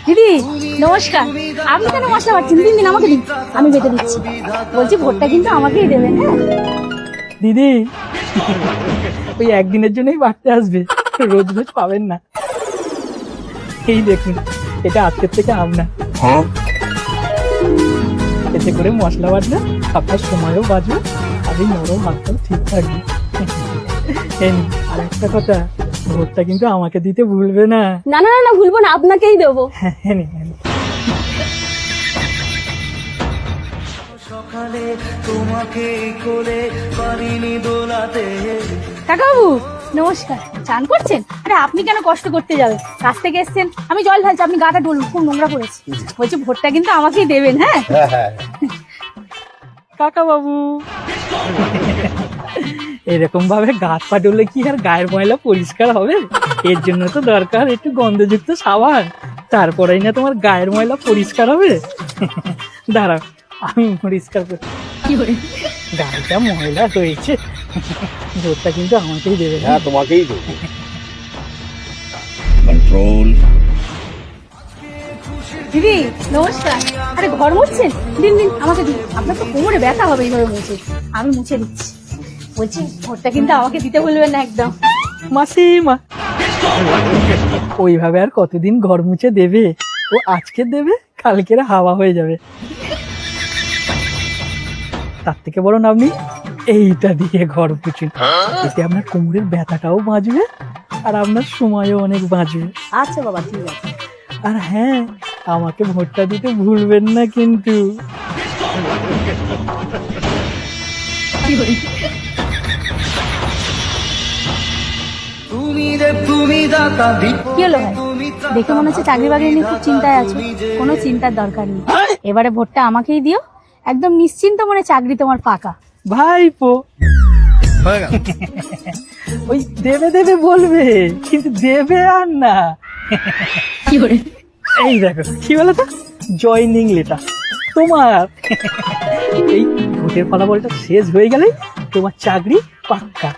দিদি নমস্কার। আপনি কেন মশলা বাটছেন? দিন দিন আমাকে দিন, আমি বেটে দিচ্ছি। বলছি ভোটটা কিন্তু আমাকেই দেবেন। হ্যাঁ দিদি, ওই একদিনের জন্যই বাড়তে আসবে, রোজ রোজ পাবেন না। এই দেখুন, এটা আজকের থেকে আপনার। এতে করে মশলা বাটলে আপনার সময়ও বাঁচবে, আর এই নরম হাতটাও ঠিক থাকবে। এই নিন, আর একটা কথা, ভোটটা কিন্তু আমাকে দিতে ভুলবে না। না না না না, ভুলবো না, আপনাকেই দেবো। হ্যাঁ, নিন, নিন। সকালে তোমাকে কোলে পারিনি দোলাতে। কাকাবাবু নমস্কার। চান করছেন? আরে আপনি কেন কষ্ট করতে যাবেন, কাছ থেকে এসছেন, আমি জল ঢালছি, আপনি গাটা ডলুন, খুব নোংরা পড়েছে। বলছি ভোটটা কিন্তু আমাকেই দেবেন। হ্যাঁ কাকা বাবু, এরকম ভাবে গাছ পা ডলে কি আর গায়ের ময়লা পরিষ্কার হবে? এর জন্য তো দরকার একটু গন্ধযুক্ত সাবান, তারপরেই না তোমার গায়ের ময়লা পরিষ্কার হবে। দাঁড়াও, আমি পরিষ্কার করি। কি করে? গাড়িটা ময়লা হয়েছে, ভোটটা কিন্তু আমাকেই দেবে। হ্যাঁ, তোমাকেই দেবো। কন্ট্রোল। দিদি নমস্কার। আরে ঘর মুছছেন? দিন দিন আমাকে দিন, আপনার তো কোমরে ব্যথা হবে এইভাবে মুছে। আমি মুছে দিচ্ছি। বলছি ভোটটা কিন্তু আমাকে দিতে বলবেন না একদম। মাসিমা, ওইভাবে আর কতদিন ঘর মুছে দেবে? ও আজকে দেবে, কালকের হাওয়া হয়ে যাবে। তার থেকে বরং আপনি এইটা দিয়ে ঘর মুছুন, এতে আপনার কোমরের ব্যথাটাও বাঁচবে, আর আপনার সময়ও অনেক বাঁচবে। আচ্ছা বাবা, ঠিক আছে। আর হ্যাঁ, আমাকে ভোটটা দিতে ভুলবেন না কিন্তু। কি করে? তুমি রে তুমি দাতা কি হলো ভাই? দেখে মনে হচ্ছে চাকরি বাকরি নিয়ে খুব চিন্তায় আছো। কোনো চিন্তার দরকার নেই, এবারে ভোটটা আমাকেই দিও, একদম নিশ্চিন্ত মনে চাকরি তোমার পাকা। ভাইপো, ওই দেবে দেবে বলবে, কিন্তু দেবে আর না। কি করে? এই দেখো, কি বলো তো, জয়নিং লেটার তোমার। এই ভোটের ফলাফলটা শেষ হয়ে গেলে তোমার চাকরি পাক্কা।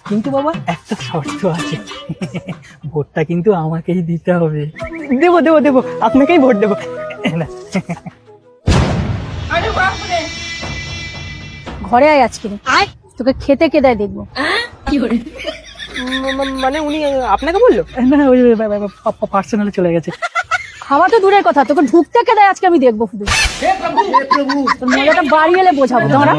কিন্তু বাবা, একটা শর্ত আছে, ভোটটা কিন্তু আমাকেই দিতে হবে। দেবো দেবো দেবো, আপনাকেই ভোট দেবো। না, ঘরে আয় আজকে, আয়, তোকে খেতে কে দেয় দেখবো। কি করে? মানে উনি আপনাকে বললো? না, ওই পার্সোনালে চলে গেছে। খাওয়া তো দূরের কথা, তোকে ঢুকতে কে দেয় আজকে আমি দেখবো শুধু। তোর মজাটা বাড়ি এলে বোঝাবো তোমরা।